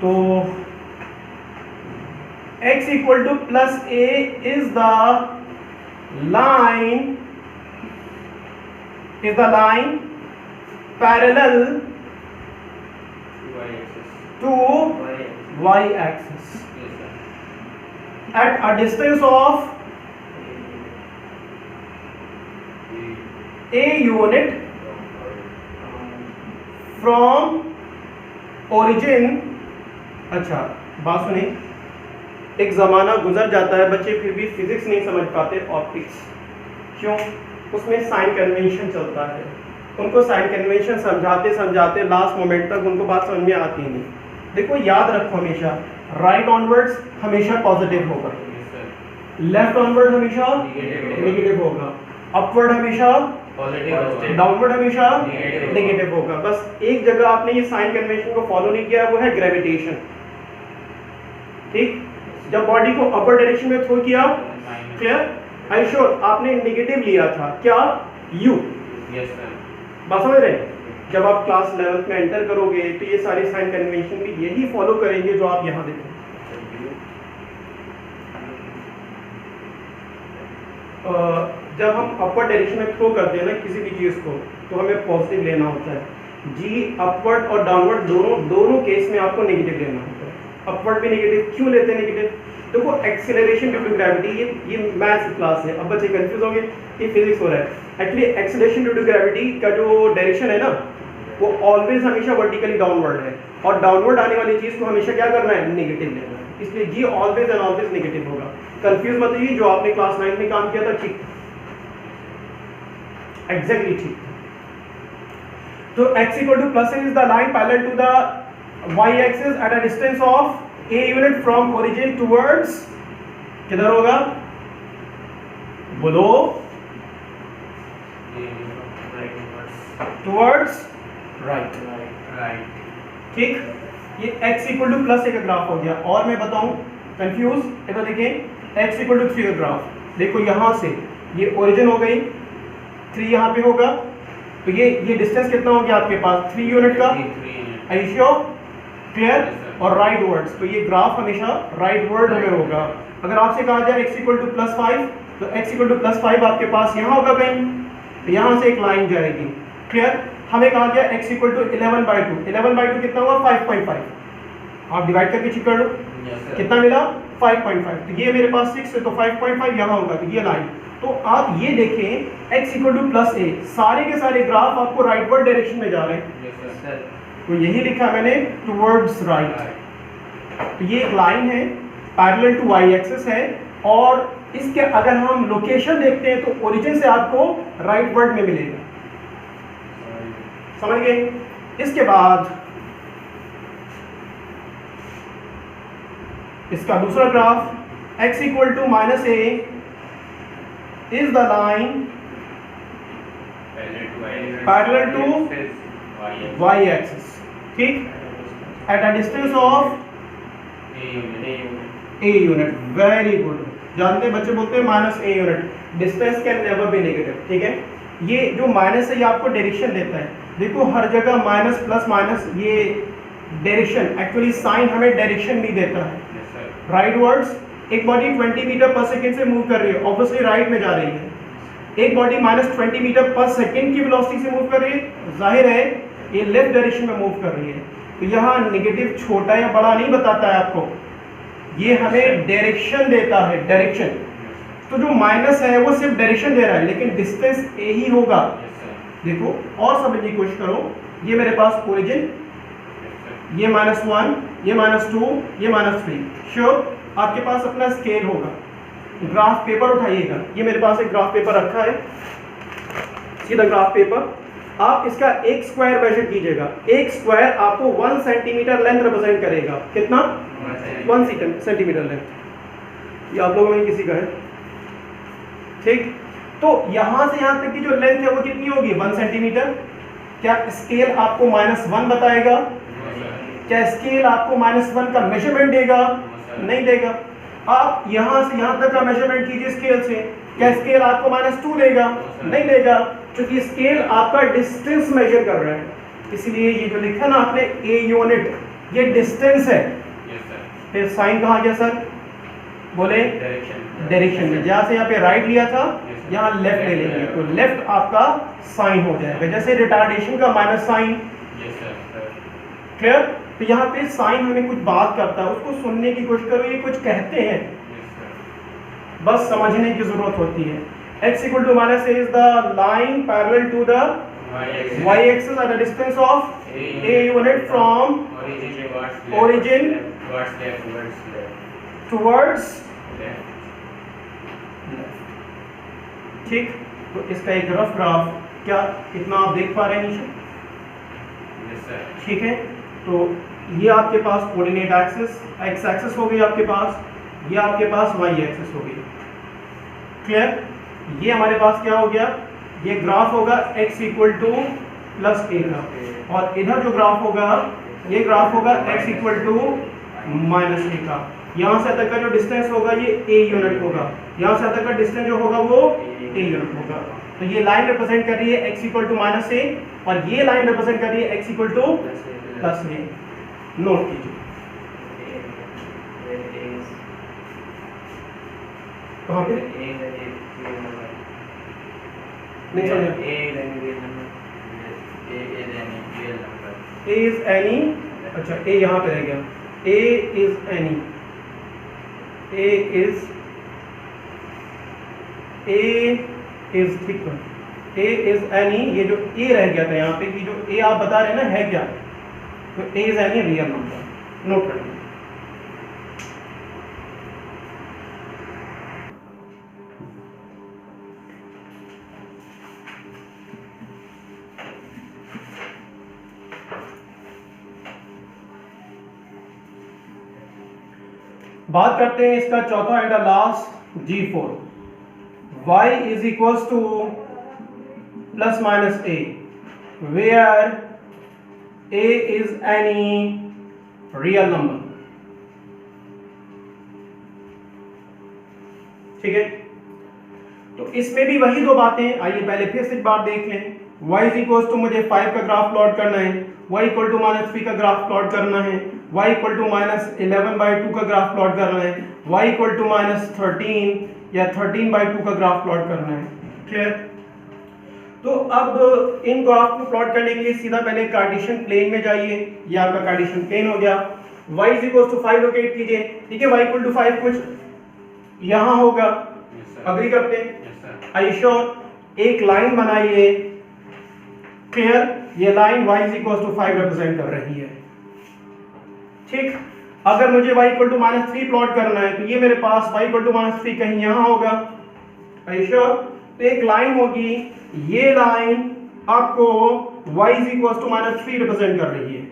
[SPEAKER 2] तो x equal to plus a is the line parallel to y axis at a distance of a unit from origin। अच्छा बात सुनिए, एक ज़माना गुजर जाता है, बच्चे फिर भी फिजिक्स नहीं समझ पाते, ऑप्टिक्स। क्यों? उसमें साइन कन्वेंशन चलता है, उनको साइन कन्वेंशन समझाते समझाते लास्ट मोमेंट तक उनको बात समझ में आती नहीं। देखो याद रखो, हमेशा राइट ऑनवर्ड्स हमेशा पॉजिटिव होगा, लेफ्ट ऑनवर्ड हमेशा नेगेटिव होगा, अपवर्ड हमेशा पॉजिटिव, डाउनवर्ड हमेशा नेगेटिव होगा। बस एक जगह आपने ये साइन कन्वेंशन को फॉलो नहीं किया, वो है ग्रेविटेशन, ठीक। जब बॉडी को अपर डायरेक्शन में थ्रो किया, क्लियर, आई श्योर आपने नेगेटिव लिया था, क्या यू, बात समझ रहे हैं। जब आप क्लास 11th में एंटर करोगे तो ये सारी साइन कन्वेंशन भी यही फॉलो करेंगे जो आप यहाँ देखें। जब हम अपर डायरेक्शन में थ्रो करते हैं ना किसी भी चीज को, तो हमें पॉजिटिव लेना होता है। जी अपवर्ड और डाउनवर्ड दोनों केस में आपको नेगेटिव लेना होता है। अपवर्ड भी नेगेटिव, क्यों लेते हैं नेगेटिव? देखो एक्सेलरेशन ड्यू टू ग्रेविटी, ये मैथ्स क्लास है, अब बच्चे कंफ्यूज होंगे ये फिजिक्स हो रहा है। Actually acceleration due to gravity का जो डायरेक्शन है ना, वो ऑलवेज हमेशा वर्टिकली डाउनवर्ड है, और डाउनवर्ड आने वाली चीज को हमेशा क्या करना है, नेगेटिव लेना है। इसलिए जी ऑलवेज एंड ऑलवेज नेगेटिव होगा। कंफ्यूज मत होइए, जो आपने क्लास 9 में काम किया था ठीक, एग्जैक्टली ठीक। तो x equal to plus a is the line parallel to the y axis at a distance of a unit from origin towards, किधर होगा बोलो, towards right, ठीक। ये x equal to plus a का ग्राफ हो गया। और मैं बताऊं कंफ्यूज, इधर देखें x equal to 3 का ग्राफ, देखो यहां से ये ओरिजिन हो गई, 3 यहाँ पे होगा, तो ये डिस्टेंस कितना हो गया आपके पास, 3 यूनिट का, आइशियो क्लियर, और राइट वर्ड्स, तो ये ग्राफ हमेशा राइट वर्ड में होगा। अगर आपसे कहा जाए x इक्वल टू +5, तो x इक्वल टू +5 आपके पास यहाँ होगा कहीं, तो यहाँ से एक लाइन जाएगी, क्लियर। हमें कहा गया x इक्वल टू 11/2, 11/2 कितना हुआ, 5.5, आप डिवाइड करके चेक कर लो, कितना मिला 5.5, तो ये मेरे पास 6 है, तो 5.5 यहाँ होगा, तो ये लाइन। तो आप ये देखें x इक्वल टू +a, सारे के सारे ग्राफ आपको राइटवर्ड डायरेक्शन में जा रहे हैं, तो यही लिखा मैंने टुवर्ड्स राइट। तो ये एक लाइन है, पैरेलल टू y एक्सिस है, और इसके अगर हम लोकेशन देखते हैं तो ओरिजिन से आपको राइटवर्ड में मिलेगा, समझ गए। इसके बाद इसका दूसरा graph, x equal to -a is the line parallel to y axis, ठीक, at a distance of a unit, very good। जानते हैं बच्चे बोलते हैं -a unit, distance can never be negative, ठीक है। ये जो माइनस है ये आपको डायरेक्शन देता है, देखो हर जगह माइनस प्लस माइनस, ये डायरेक्शन, एक्चुअली साइन हमें डायरेक्शन भी देता है। राइट वर्ड्स, एक बॉडी 20 मीटर पर सेकेंड से मूव कर रही है, ऑब्वियसली राइट में जा रही है। एक बॉडी -20 मीटर पर सेकेंड की वेलोसिटी से मूव कर रही है, जाहिर है ये लेफ्ट डायरेक्शन में मूव कर रही है। तो यहाँ नेगेटिव छोटा या बड़ा नहीं बताता है आपको, ये हमें डायरेक्शन देता है, डायरेक्शन। तो जो माइनस है वो सिर्फ डायरेक्शन दे रहा है, लेकिन डिस्टेंस ए ही होगा। देखो और समझने की कोशिश करो, ये मेरे पास ओरिजिन, ये -1, ये -2, ये -3, श्योर आपके पास अपना स्केल होगा, ग्राफ पेपर उठाइएगा, ये मेरे पास एक ग्राफ पेपर रखा है, सीधा ग्राफ पेपर, आप इसका एक स्क्वायर मेजर कीजिएगा। एक स्क्वायर आपको 1 सेंटीमीटर लेंथ रिप्रेजेंट करेगा, कितना, 1 सेंटीमीटर लेंथ, ये आप लोगों में किसी का है, ठीक। तो यहां से यहां तक की जो लेंथ है वो कितनी होगी, 1 सेंटीमीटर। क्या स्केल आपको -1 बताएगा? क्या स्केल आपको -1 का मेजरमेंट देगा? नहीं देगा। आप यहाँ से यहाँ तक का मेजरमेंट कीजिए स्केल से, क्या स्केल आपको -2 देगा? नहीं देगा, क्योंकि स्केल आपका डिस्टेंस मेजर कर रहा है। इसलिए ये जो लिखा ना आपने ए यूनिट, ये डिस्टेंस है। फिर साइन कहाँ गया सर? बोले डायरेक्शन में। जहाँ से यहाँ पे राइट लिया था यहाँ लेफ्ट ले लेंगे, तो लेफ्ट आपका साइन हो जाएगा, जैसे रिटार्डेशन का माइनस साइन। क्लियर? तो यहाँ पे साइन हमें कुछ बात करता है, उसको सुनने की कोशिश करो, ये कुछ कहते हैं, बस समझने की जरूरत होती है। x equal to minus a is the line parallel to the y axis at a distance of a unit from origin towards ठीक। तो इसका एक रफ ग्राफ क्या कितना आप देख पा रहे हैं नीचे? ठीक है, तो ये आपके पास कोऑर्डिनेट एक्सिस x एक्सिस हो गई आपके पास, ये आपके पास y एक्सिस हो गई। क्लियर? ये हमारे पास क्या हो गया? ये ग्राफ होगा x equal to plus a का, और इधर जो ग्राफ होगा ये ग्राफ होगा x equal to minus a का। यहाँ से तक का जो डिस्टेंस होगा ये a यूनिट होगा, यहाँ से तक का डिस्टेंस जो होगा वो a यूनिट होगा। तो ये लाइन रिप्रेजेंट कर रही है x equal to minus a, और ये लाइन रिप्रेजेंट कर रही है x equal to plus a। Note कीजिए। कहाँ पे? नहीं समझे? a is any, अच्छा a यहाँ पे रह गया, a is any, a is ठीक है, a is any, ये जो a रह गया था यहाँ पे, कि जो a आप बता रहे हैं ना है क्या, तो a is any real number. Note करें। बात करते हैं इसका चौथा and last G4, y is equals to plus minus a, where a is any real number। ठीक है, तो इसमें भी वही दो बातें, आइए पहले फिर से एक बार देख लें। y is equals to मुझे 5 का ग्राफ प्लॉट करना है, y इक्वल टू -3 का ग्राफ प्लॉट करना है, y इक्वल टू -11/2 का ग्राफ प्लॉट करना है, y इक्वल टू -13 या 13/2 का ग्राफ प्लॉट करना है। क्लियर? तो अब इन ग्राफ को प्लॉट करने के लिए सीधा पहले कार्टेशियन प्लेन में जाइए, ये आपका कार्टेशियन प्लेन हो गया। y is equal to 5 locate कीजिए, ठीक है, y इक्वल टू 5 कुछ यहाँ होगा, अग्री करते हैं? I sure? एक लाइन बनाइए। क्लियर? ये line y is equal to 5 represent कर रही है। ठीक, अगर मुझे y इक्वल टू -3 प्लॉट करना है, तो ये मेरे पास y इक्वल टू -3 कहीं यहाँ होगा। I sure? तो एक लाइन होगी, ये लाइन आपको y is equal to -3 represent कर रही है।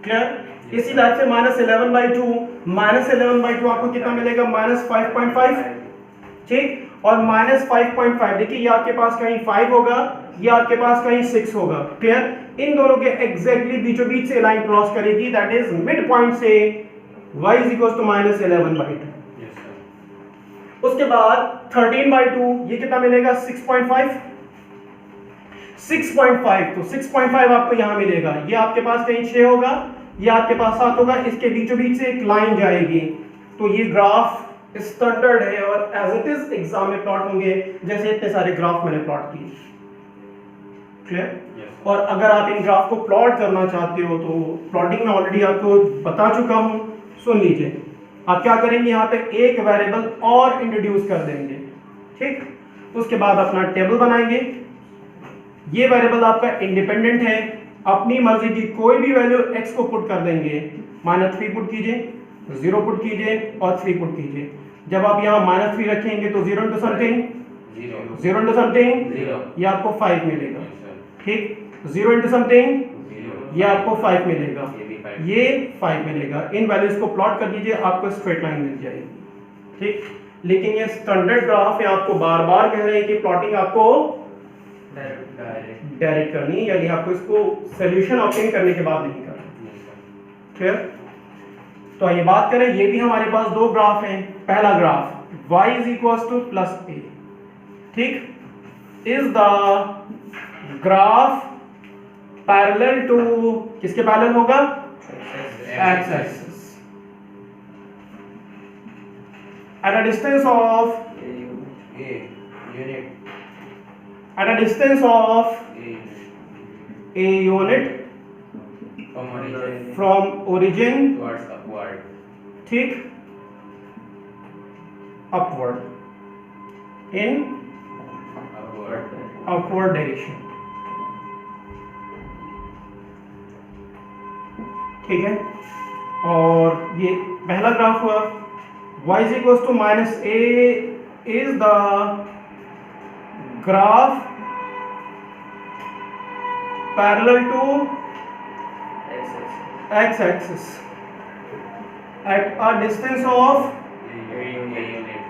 [SPEAKER 2] क्लियर? इसी लाइन से -11/2 आपको कितना मिलेगा? -5.5। ठीक, और -5.5 देखिए, ये आपके पास कहीं 5 होगा, ये आपके पास कहीं 6 होगा। क्लियर? इन दोनों के एग्जैक्टली बीचों बीच से लाइन क्रॉस करेगी, दैट इज मिड पॉइंट से y इज इक्वल टू -11/2। उसके बाद 13/2, ये कितना मिलेगा? 6.5। 6.5, तो 6.5 आपको यहां मिलेगा, ये आपके पास कहीं 6 होगा, ये आपके पास 7 होगा, इसके बीचों बीच से एक लाइन जाएगी। तो ये ग्राफ स्टैंडर्ड है और एज इट इज एग्जाम में प्लॉट होंगे, जैसे इतने सारे ग्राफ मैंने प्लॉट किए। क्लियर? और अगर आप इन ग्राफ को प्लॉट करना चाहते हो तो प्लॉटिंग में ऑलरेडी आपको बता चुका हूं, सुन लीजिए। आप क्या करेंगे, यहाँ पे एक वेरिएबल और इंट्रोड्यूस कर देंगे। ठीक, उसके बाद अपना टेबल बनाएंगे। ये वेरिएबल आपका इंडिपेंडेंट है, अपनी मर्जी की कोई भी वैल्यू x को पुट कर देंगे। -3 पुट कीजिए, 0 पुट कीजिए और 3 पुट कीजिए। जब आप यहाँ -3 रखेंगे तो 0 into something 0 into something, ये आपको 5 मिलेगा। ठीक, 0 into something, ये आपको 5 मिलेगा, ये 5 मिलेगा। इन वैल्यूज को प्लॉट कर दीजिए, आपको स्ट्रेट लाइन मिल जाएगी। ठीक, लेकिन ये स्टैंडर्ड ग्राफ है, आपको बार बार कह रहे हैं कि प्लॉटिंग आपको डायरेक्ट करनी, यानी आपको इसको सॉल्यूशन ऑब्टेन करने के बाद नहीं करना। क्लियर? तो आइए बात करें, ये भी हमारे पास दो ग्राफ हैं। पहला graph y is equal to plus a, ठीक, is the graph parallel to, किसके पैरेलल होगा? X axis at a distance of at a distance of a unit from origin
[SPEAKER 1] towards upward,
[SPEAKER 2] ठीक, upward in upward direction, ठीक है। और ये पहला ग्राफ हुआ। y is equals to minus a is the graph parallel to x axis at a distance of
[SPEAKER 1] a unit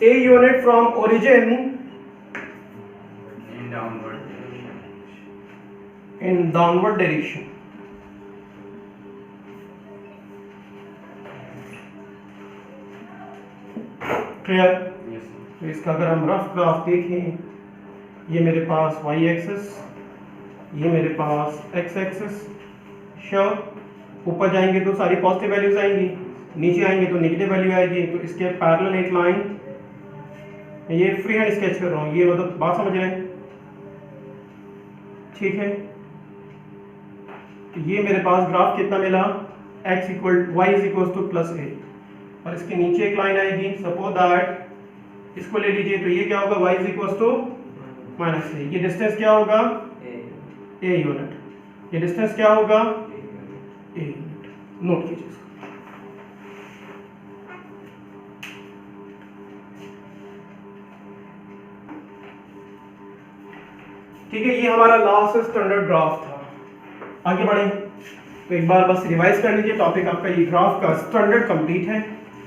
[SPEAKER 2] a unit from origin in downward direction, clear? तो इसका अगर हम रफ ग्राफ देखें, ये मेरे पास y एक्सिस, ये मेरे पास x एक्सिस, श्योर, ऊपर जाएंगे तो सारी पॉजिटिव वैल्यूज आएंगी, नीचे आएंगे तो नेगेटिव वैल्यू आएगी। तो इसके पैरेलल एक लाइन, ये फ्री हैंड स्केच कर रहा हूँ, ये मतलब बात समझ रहे हैं, ठीक है। ये मेरे पास ग्राफ कितना मिला? y is equal to plus a, और इसके नीचे एक लाइन आएगी, सपोज दैट इसको ले लीजिए, तो ये क्या होगा? y is equal to minus a. ये डिस्टेंस क्या होगा? a unit. ये डिस्टेंस क्या होगा? a unit. नोट कीजिए इसको। ठीक है, ये हमारा लास्ट स्टैंडर्ड ग्राफ था। आगे बढ़े तो एक बार बस रिवाइज कर लीजिए टॉपिक आपका। ये ग्राफ का स्टैंडर्ड कंप्लीट है,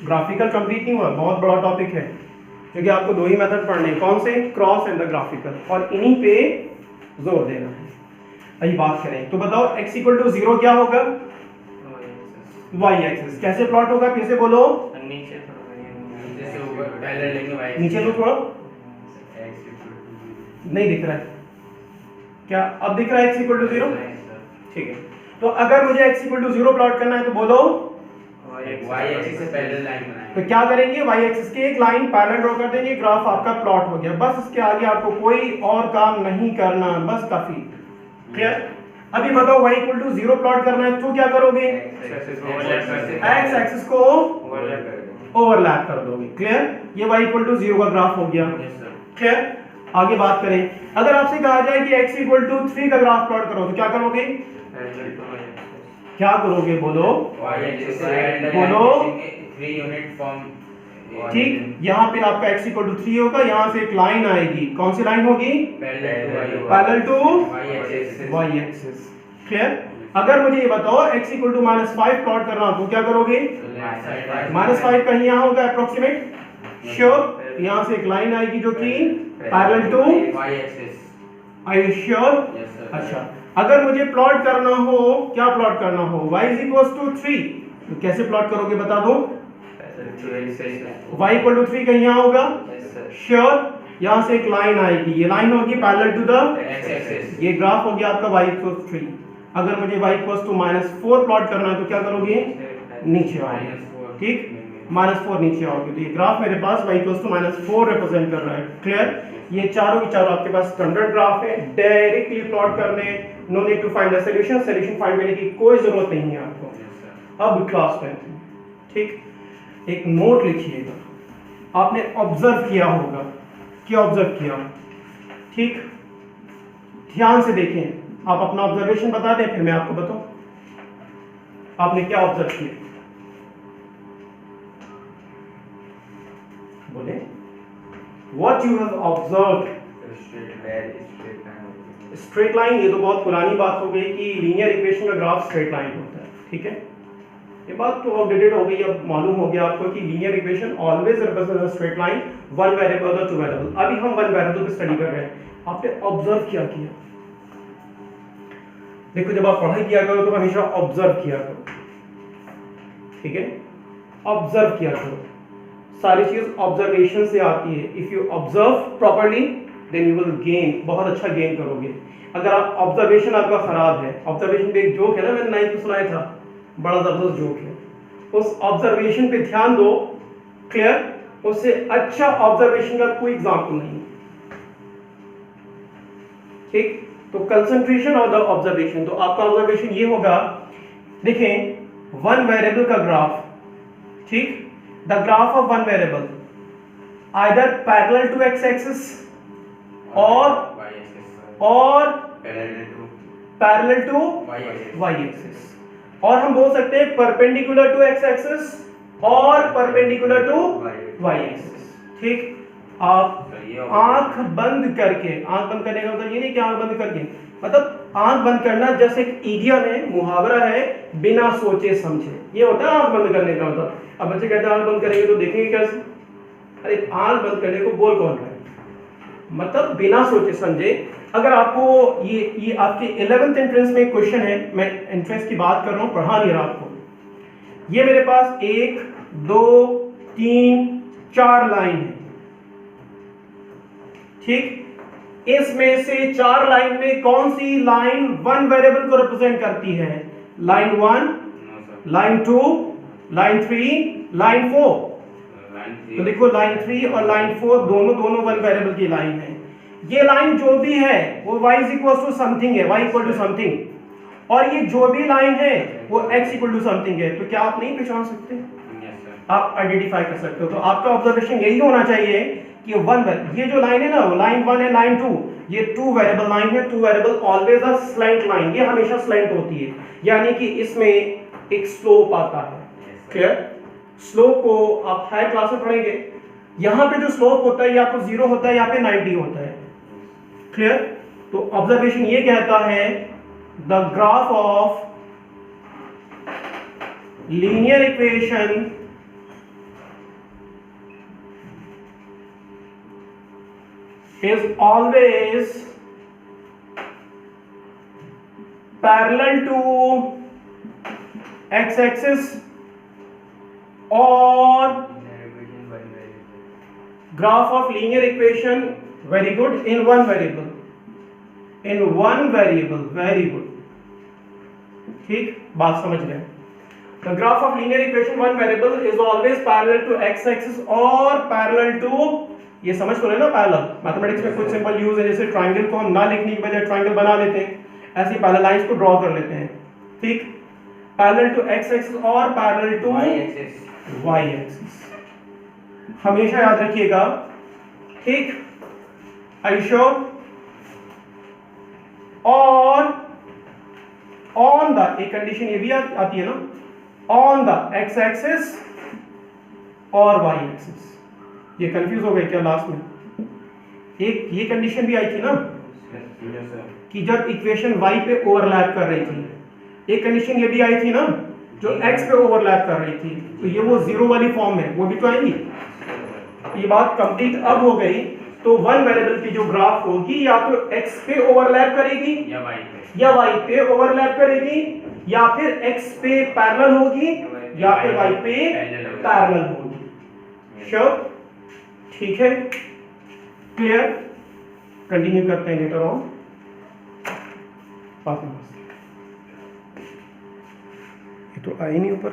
[SPEAKER 2] ग्राफिकल कंप्लीट नहीं हुआ, बहुत बड़ा टॉपिक है, क्योंकि आपको दो ही मेथड पढ़ने हैं, कौन से? क्रॉस एंड द ग्राफिकल, और इन्हीं पे जोर देना है। अभी बात करें तो बताओ x इक्वल टू 0 क्या होगा? y axis. कैसे प्लॉट होगा? फिर से बोलो, नीचे लो थोड़ा, नहीं दिख रहा है क्या? अब दिख रहा है x इक्वल टू 0? ठीक है, तो अगर मुझे x इक्वल टू 0 प्लॉट करना है तो बोलो
[SPEAKER 1] y एक्सिस से पैरेलल लाइन बनाएंगे।
[SPEAKER 2] तो क्या करेंगे? y एक्सिस की एक लाइन पैरेलल ड्रॉ कर देंगे, ग्राफ आपका प्लॉट हो गया। बस इसके आगे आपको कोई और काम नहीं करना, बस काफी। क्लियर? अभी बताओ y इक्वल टू 0 प्लॉट करना है तो क्या करोगे? x एक्सिस को ओवरलैप कर दोगे। क्लियर? ये y इक्वल टू 0 का ग्राफ हो गया। क्लियर? आगे बात करें, अगर आपसे कहा जाए कि x इक्वल टू 3 का ग्राफ प्लॉट करो तो क्या करोगे? क्या करोगे? बोलो बोलो।
[SPEAKER 1] 3 यूनिट फॉर्म,
[SPEAKER 2] ठीक, यहाँ पे आपका x इक्वल टू 3 होगा, यहाँ से एक लाइन आएगी, कौन सी लाइन होगी? Parallel to y axis. Clear? अगर मुझे ये बताओ x इक्वल टू -5 प्लॉट करना हो तो क्या करोगे? -5 कहीं यहाँ होगा अप्रोक्सीमेट, श्योर। यहाँ से एक लाइन आएगी जो कि parallel to
[SPEAKER 1] y axis.
[SPEAKER 2] Are you sure? अच्छा, अगर मुझे प्लॉट करना हो, क्या प्लॉट करना हो? y इज इक्वल टू 3, तो कैसे प्लॉट करोगे बता दो? y इक्वल टू 3 कहीं यहाँ होगा, श्योर। यहाँ से एक लाइन आएगी, ये लाइन होगी parallel to the
[SPEAKER 1] x axis.
[SPEAKER 2] ये ग्राफ हो गया आपका y इक्वल टू 3। अगर मुझे y इक्वल टू -4 प्लॉट करना है तो क्या करोगे? नीचे आओगे, ठीक, -4 नीचे आओगे, तो ये ग्राफ मेरे पास y इक्वल टू -4 रिप्रेजेंट कर रहा है। क्लियर? ये चारों के चारों आपके पास स्टैंडर्ड ग्राफ है, डायरेक्टली प्लॉट करने, no need to find the solution, solution find करने की कोई जरूरत नहीं है आपको। अब क्लास 10, ठीक, एक नोट लिखिएगा, आपने ऑब्जर्व किया होगा, क्या ऑब्जर्व किया? ठीक, ध्यान से देखें, आप अपना ऑब्जर्वेशन बता दें फिर मैं आपको बताऊं आपने क्या ऑब्जर्व किया। बोले what you have observed। Straight line, ये तो बहुत पुरानी बात हो गई कि लीनियर इक्वेशन का ग्राफ स्ट्रेट लाइन होता है, ठीक है। ये बात तो आउटडेटेड हो गई, अब मालूम हो गया आपको कि linear equation always represent a straight line, one variable और टू वेरिएबल। अभी हम वन वेरिएबल पे स्टडी कर रहे हैं। आपने ऑब्जर्व क्या किया? देखो जब आप पढ़ाई किया करो तो हमेशा ऑब्जर्व किया करो, ठीक है? ऑब्जर्व किया करो, सारी चीज ऑब्जर्वेशन से आती है। If you observe properly then you will gain, बहुत अच्छा गेन करोगे। अगर आप ऑब्जर्वेशन आपका खराब है, ऑब्जर्वेशन पे एक जोक है ना, मैंने नाइन्थ में सुनाया था, बड़ा जबरदस्त जोक है, उस ऑब्जर्वेशन पे ध्यान दो, क्लियर? उससे अच्छा ऑब्जर्वेशन का कोई एग्जाम्पल नहीं, ठीक? तो कंसंट्रेशन ऑन द ऑब्जर्वेशन। तो आपका ऑब्जर्वेशन ये होगा, देखें वन वेरिएबल का ग्राफ, ठीक? The graph of one variable either parallel to x axis और पैरेलल टू वाई एक्सिस, और हम बोल सकते हैं परपेंडिकुलर टू एक्स एक्सिस और परपेंडिकुलर टू वाई एक्सिस, ठीक? आप आंख बंद करके, आंख बंद करने का मतलब ये नहीं कि आंख बंद करके, मतलब आंख बंद करना जैसे एक इडियम है, मुहावरा है, बिना सोचे समझे, ये होता है आंख बंद करने का मतलब। अब बच्चे कहते हैं आंख बंद करेंगे तो देखेंगे कैसे? अरे आंख बंद करने को बोल कौन रहा है? मतलब बिना सोचे समझे। अगर आपको ये आपके 11th एंट्रेंस में क्वेश्चन है, मैं एंट्रेंस की बात कर रहा हूँ, पढ़ा नहीं रहा आपको। ये मेरे पास 1 2 3 4 लाइन है, ठीक? इसमें से 4 लाइन में कौन सी लाइन वन वेरिएबल को रिप्रेजेंट करती है? Line 1, line 2, line 3, line 4। तो देखो लाइन 3 और लाइन 4 दोनों वन वेरिएबल की लाइन है। ये लाइन जो भी है वो y is equal to something है, y इक्वल टू समथिंग, और ये जो भी लाइन है वो x इक्वल टू समथिंग है। तो क्या आप नहीं पहचान सकते? आप आइडेंटिफाई कर सकते हो। तो आपका ऑब्जर्वेशन यही होना चाहिए कि ये जो लाइन है ना, वो लाइन 1 है, लाइन 2, ये टू वेरिएबल लाइन है। Two variable always a slant line, ये हमेशा स्लैंट होती है, यानी कि इसमें एक स्लोप आता है, क्लियर? स्लोप को आप हायर क्लास में पढ़ेंगे। यहां पे जो स्लोप होता है या तो 0 होता है या पे 90 होता है, क्लियर? तो ऑब्जर्वेशन ये कहता है the graph of linear equation is always parallel to x-axis or graph of linear equation, very good, in one variable, very good, ठीक? बात समझ रहे हैं? The graph of linear equation one variable is always parallel to x-axis or parallel to, ये समझ तो रहे ना पैरेलल? मैथमेटिक्स में कुछ सिंपल यूज है, जैसे ट्रायंगल को हम ना लिखने की बजाय ट्रायंगल बना लेते हैं, ऐसे पैरेलल लाइंस को ड्रॉ कर लेते हैं, ठीक? पैरेलल टू एक्स एक्सिस और पैरेलल टू वाई एक्सिस, हमेशा याद रखिएगा, ठीक? आइशो और ऑन द, एक कंडीशन ये भी आती है ना, ऑन द एक्स एक्सिस और वाई एक्सिस। ये कंफ्यूज हो गए क्या लास्ट में? एक ये कंडीशन भी आई थी ना कि जब इक्वेशन y पे ओवरलैप कर रही थी, एक कंडीशन ये भी आई थी ना जो x पे ओवरलैप कर रही थी, तो ये वो जीरो वाली फॉर्म है, वो भी तो आएगी। ये बात कंप्लीट अब हो गई। तो वन वेरिएबल की जो ग्राफ होगी या तो x पे ओवरलैप करेगी या y पे ओवरलैप करेगी, या फिर x पे पैरेलल होगी या फिर y पे पैरेलल होगी। श्योर? ठीक है, क्लियर? कंटिन्यू करते हैं लेटर ऑन। ये तो आई नहीं ऊपर।